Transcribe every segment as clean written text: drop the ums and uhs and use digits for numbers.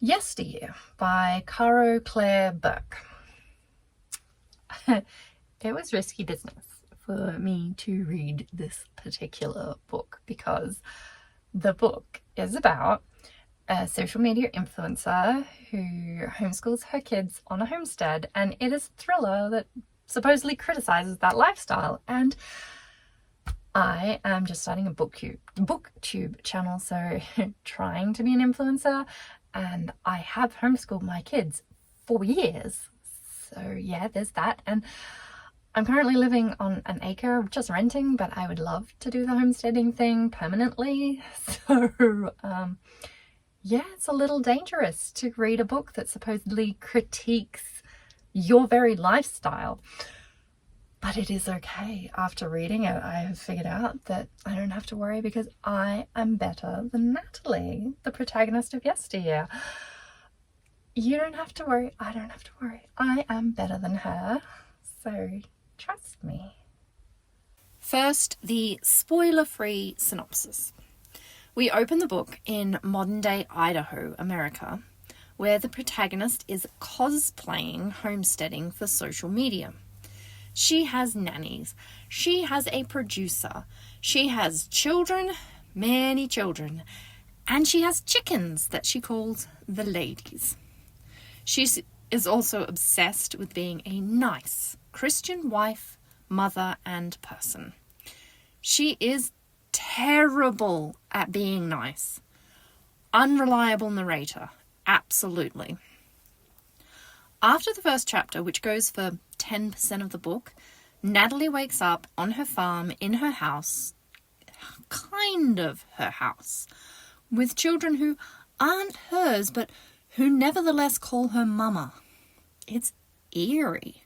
Yesteryear by Caro Claire Burke. It was risky business for me to read this particular book because the book is about a social media influencer who homeschools her kids on a homestead, and it is a thriller that supposedly criticizes that lifestyle. And I am just starting a booktube channel, so trying to be an influencer, and I have homeschooled my kids for years. So yeah, there's that. And I'm currently living on an acre, just renting, but I would love to do the homesteading thing permanently. So yeah, it's a little dangerous to read a book that supposedly critiques your very lifestyle. But it is okay. After reading it, I have figured out that I don't have to worry because I am better than Natalie, the protagonist of Yesteryear. You don't have to worry. I don't have to worry. I am better than her. So trust me. First, the spoiler-free synopsis. We open the book in modern-day Idaho, America, where the protagonist is cosplaying homesteading for social media. She has nannies. She has a producer. She has children, many children, and she has chickens that she calls the ladies. She is also obsessed with being a nice Christian wife, mother, and person. She is terrible at being nice. Unreliable narrator, absolutely. After the first chapter, which goes for 10% of the book, Natalie wakes up on her farm in her house, kind of her house, with children who aren't hers, but who nevertheless call her mama. It's eerie.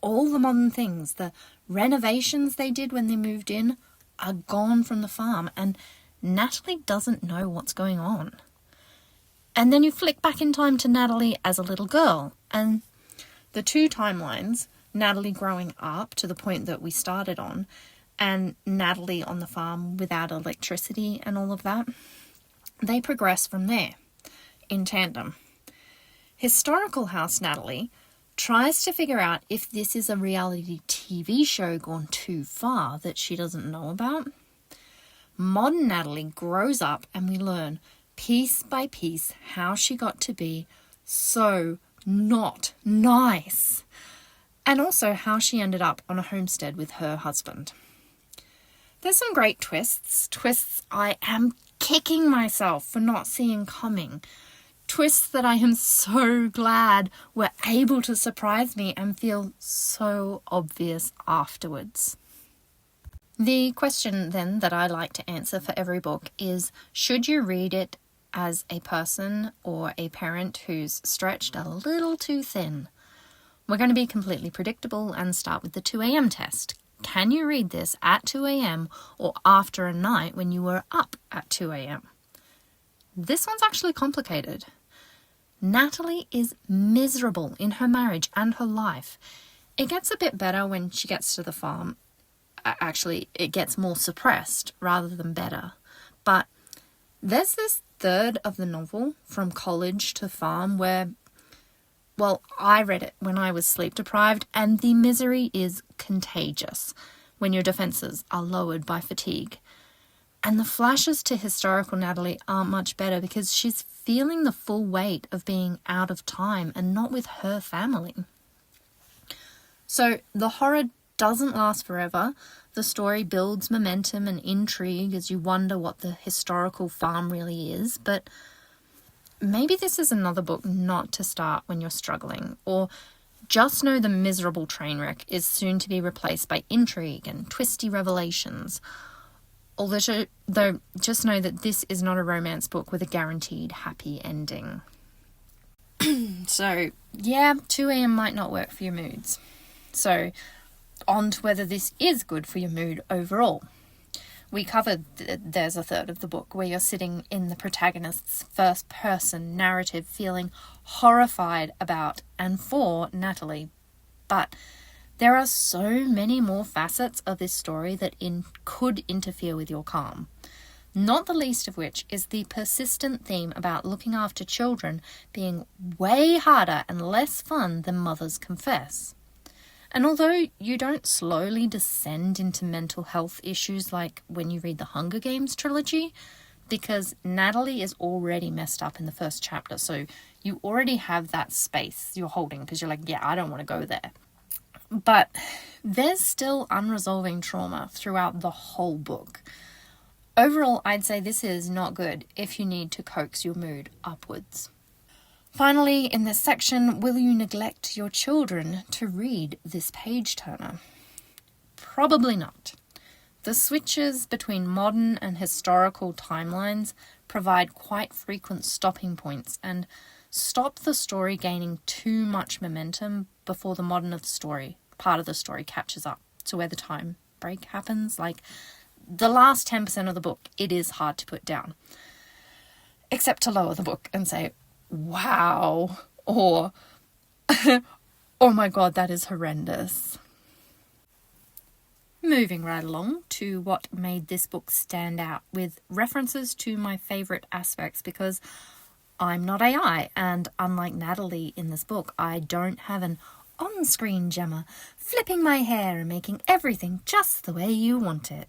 All the modern things, the renovations they did when they moved in, are gone from the farm, and Natalie doesn't know what's going on. And then you flick back in time to Natalie as a little girl, and the two timelines, Natalie growing up to the point that we started on, and Natalie on the farm without electricity and all of that, they progress from there, in tandem. Historical House Natalie tries to figure out if this is a reality TV show gone too far that she doesn't know about. Modern Natalie grows up and we learn piece by piece how she got to be so not nice, and also how she ended up on a homestead with her husband. There's some great twists I am kicking myself for not seeing coming, twists that I am so glad were able to surprise me and feel so obvious afterwards. The question then that I like to answer for every book is, should you read it as a person or a parent who's stretched a little too thin? We're going to be completely predictable and start with the 2 a.m. test. Can you read this at 2 a.m. or after a night when you were up at 2 a.m.? This one's actually complicated. Natalie is miserable in her marriage and her life. It gets a bit better when she gets to the farm. Actually, it gets more suppressed rather than better. But there's this third of the novel, From College to Farm, where, well, I read it when I was sleep deprived, and the misery is contagious when your defenses are lowered by fatigue. And the flashes to historical Natalie aren't much better because she's feeling the full weight of being out of time and not with her family. So the horror doesn't last forever. The story builds momentum and intrigue as you wonder what the historical farm really is, but maybe this is another book not to start when you're struggling, or just know the miserable train wreck is soon to be replaced by intrigue and twisty revelations. Though just know that this is not a romance book with a guaranteed happy ending. So, yeah, 2 a.m. might not work for your moods. So, on to whether this is good for your mood overall. We covered there's a third of the book where you're sitting in the protagonist's first-person narrative feeling horrified about and for Natalie. But there are so many more facets of this story that could interfere with your calm. not the least of which is the persistent theme about looking after children being way harder and less fun than mothers confess. And although you don't slowly descend into mental health issues like when you read the Hunger Games trilogy, because Natalie is already messed up in the first chapter, so you already have that space you're holding because you're like, yeah, I don't want to go there. But there's still unresolving trauma throughout the whole book. Overall, I'd say this is not good if you need to coax your mood upwards. Finally, in this section, will you neglect your children to read this page-turner? Probably not. The switches between modern and historical timelines provide quite frequent stopping points and stop the story gaining too much momentum before the part of the story catches up to where the time break happens. Like, the last 10% of the book, it is hard to put down. Except to lower the book and say, wow, or, oh my god, that is horrendous. Moving right along to what made this book stand out with references to my favourite aspects, because I'm not AI, and unlike Natalie in this book, I don't have an on-screen Gemma flipping my hair and making everything just the way you want it.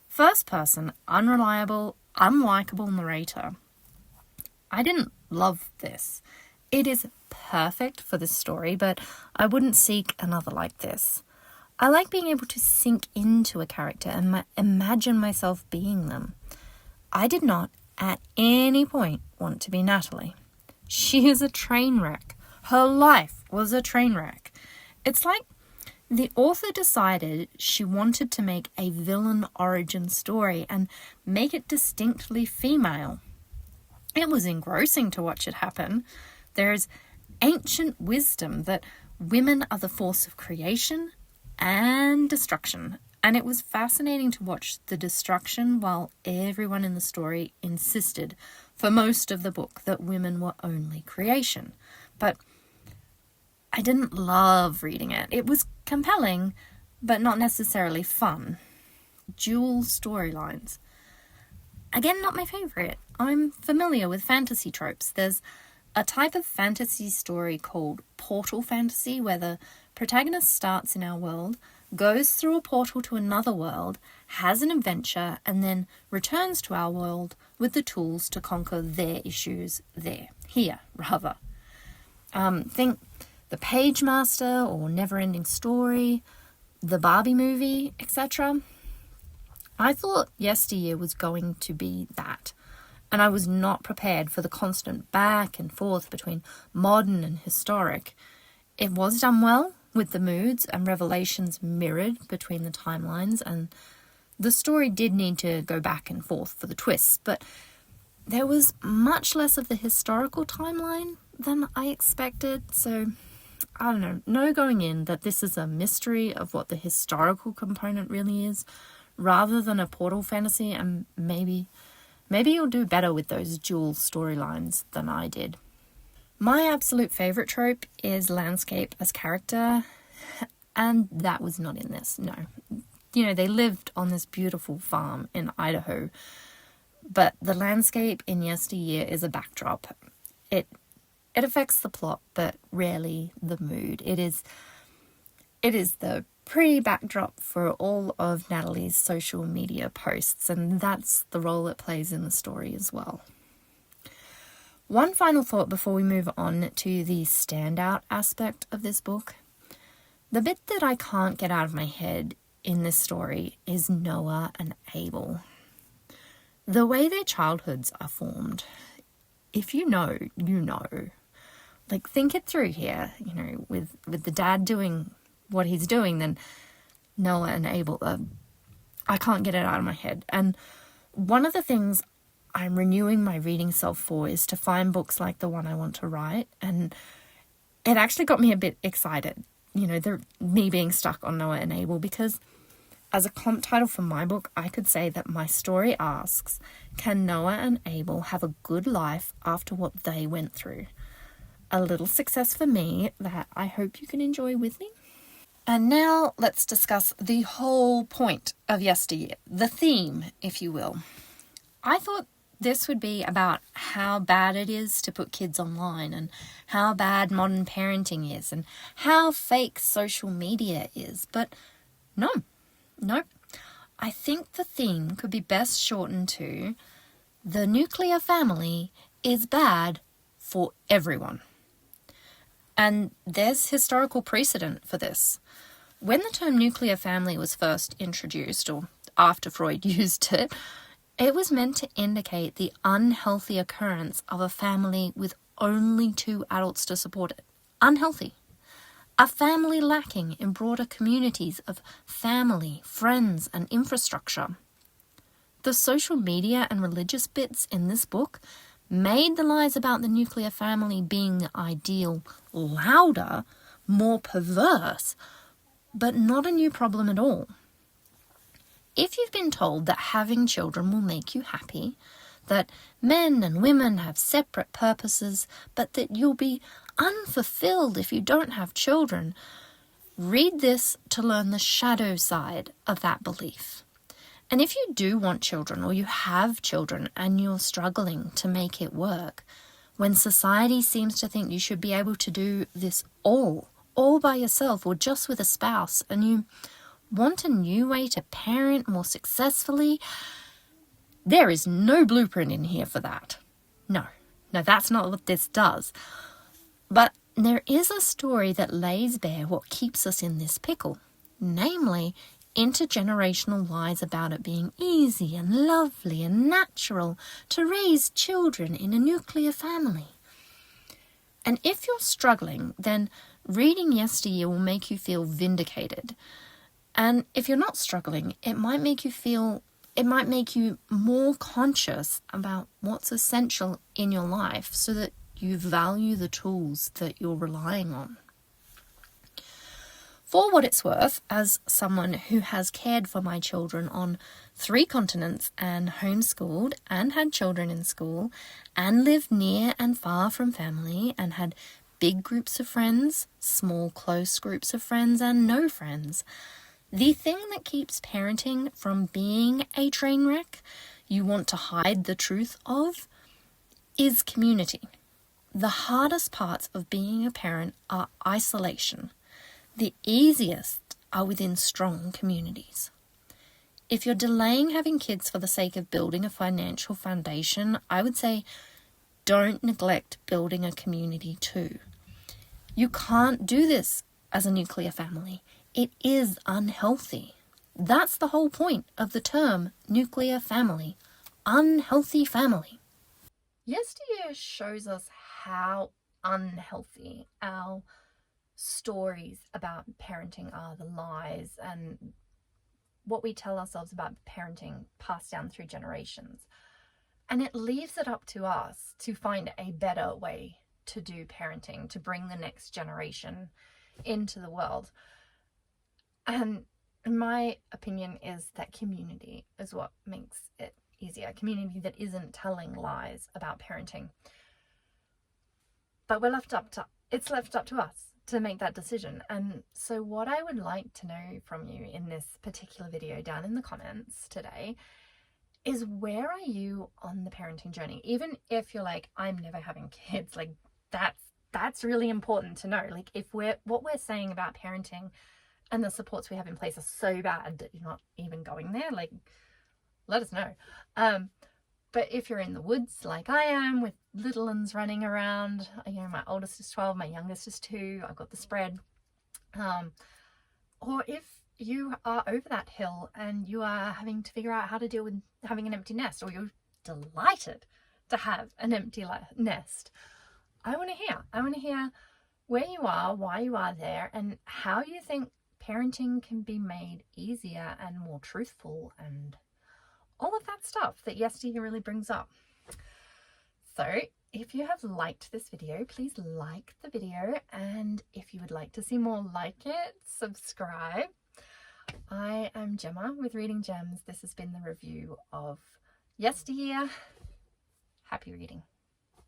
First person, unreliable, unlikable narrator. I didn't love this. It is perfect for this story, but I wouldn't seek another like this. I like being able to sink into a character and imagine myself being them. I did not, at any point, want to be Natalie. She is a train wreck. Her life was a train wreck. It's like the author decided she wanted to make a villain origin story and make it distinctly female. It was engrossing to watch it happen. There is ancient wisdom that women are the force of creation and destruction, and it was fascinating to watch the destruction while everyone in the story insisted for most of the book that women were only creation. But I didn't love reading it. It was compelling, but not necessarily fun. Dual storylines. Again, not my favourite. I'm familiar with fantasy tropes. There's a type of fantasy story called portal fantasy, where the protagonist starts in our world, goes through a portal to another world, has an adventure, and then returns to our world with the tools to conquer their issues here. Think The Page Master or Never-Ending Story, the Barbie movie, etc. I thought Yesteryear was going to be that, and I was not prepared for the constant back and forth between modern and historic. It was done well, with the moods and revelations mirrored between the timelines, and the story did need to go back and forth for the twists, but there was much less of the historical timeline than I expected, so I don't know, know going in that this is a mystery of what the historical component really is, rather than a portal fantasy, and maybe you'll do better with those dual storylines than I did. My absolute favourite trope is landscape as character, and that was not in this, no. You know, they lived on this beautiful farm in Idaho, but the landscape in Yesteryear is a backdrop. It affects the plot, but rarely the mood. It is the pretty backdrop for all of Natalie's social media posts, and that's the role it plays in the story as well. One final thought before we move on to the standout aspect of this book. The bit that I can't get out of my head in this story is Noah and Abel. The way their childhoods are formed. If you know, you know. Like, think it through here, you know, with the dad doing what he's doing, then Noah and Abel, I can't get it out of my head. And one of the things I'm renewing my reading self for is to find books like the one I want to write, and it actually got me a bit excited, you know, me being stuck on Noah and Abel, because as a comp title for my book, I could say that my story asks, can Noah and Abel have a good life after what they went through? A little success for me that I hope you can enjoy with me. And now let's discuss the whole point of Yesteryear, the theme, if you will. I thought this would be about how bad it is to put kids online and how bad modern parenting is and how fake social media is. But no. I think the theme could be best shortened to the nuclear family is bad for everyone. And there's historical precedent for this. When the term nuclear family was first introduced, or after Freud used it, it was meant to indicate the unhealthy occurrence of a family with only 2 adults to support it. Unhealthy. A family lacking in broader communities of family, friends, and infrastructure. The social media and religious bits in this book made the lies about the nuclear family being the ideal louder, more perverse, but not a new problem at all. If you've been told that having children will make you happy, that men and women have separate purposes, but that you'll be unfulfilled if you don't have children, read this to learn the shadow side of that belief. And if you do want children, or you have children and you're struggling to make it work, when society seems to think you should be able to do this all by yourself or just with a spouse, and you want a new way to parent more successfully, there is no blueprint in here for that. No, that's not what this does. But there is a story that lays bare what keeps us in this pickle, namely intergenerational lies about it being easy and lovely and natural to raise children in a nuclear family. And if you're struggling, then reading Yesteryear will make you feel vindicated. And if you're not struggling, it might make you more conscious about what's essential in your life so that you value the tools that you're relying on. For what it's worth, as someone who has cared for my children on 3 continents and homeschooled and had children in school and lived near and far from family and had big groups of friends, small close groups of friends and no friends, the thing that keeps parenting from being a train wreck you want to hide the truth of is community. The hardest parts of being a parent are isolation. The easiest are within strong communities. If you're delaying having kids for the sake of building a financial foundation, I would say don't neglect building a community too. You can't do this as a nuclear family. It is unhealthy. That's the whole point of the term nuclear family. Unhealthy family. Yesteryear shows us how unhealthy our stories about parenting are, the lies and what we tell ourselves about parenting passed down through generations. And it leaves it up to us to find a better way to do parenting, to bring the next generation into the world. And my opinion is that community is what makes it easier. Community that isn't telling lies about parenting. But it's left up to us to make that decision. And so what I would like to know from you in this particular video down in the comments today is, where are you on the parenting journey? Even if you're like, I'm never having kids, like that's really important to know. Like, if what we're saying about parenting and the supports we have in place are so bad that you're not even going there, like, let us know. But if you're in the woods like I am, with little ones running around, my oldest is 12, my youngest is 2, I've got the spread. Or if you are over that hill and you are having to figure out how to deal with having an empty nest, or you're delighted to have an empty nest, I want to hear where you are, why you are there, and how you think parenting can be made easier and more truthful, and all of that stuff that Yesteryear really brings up. So if you have liked this video, please like the video, and if you would like to see more like it, subscribe. I am Gemma with Reading Gems. This has been the review of Yesteryear. Happy reading.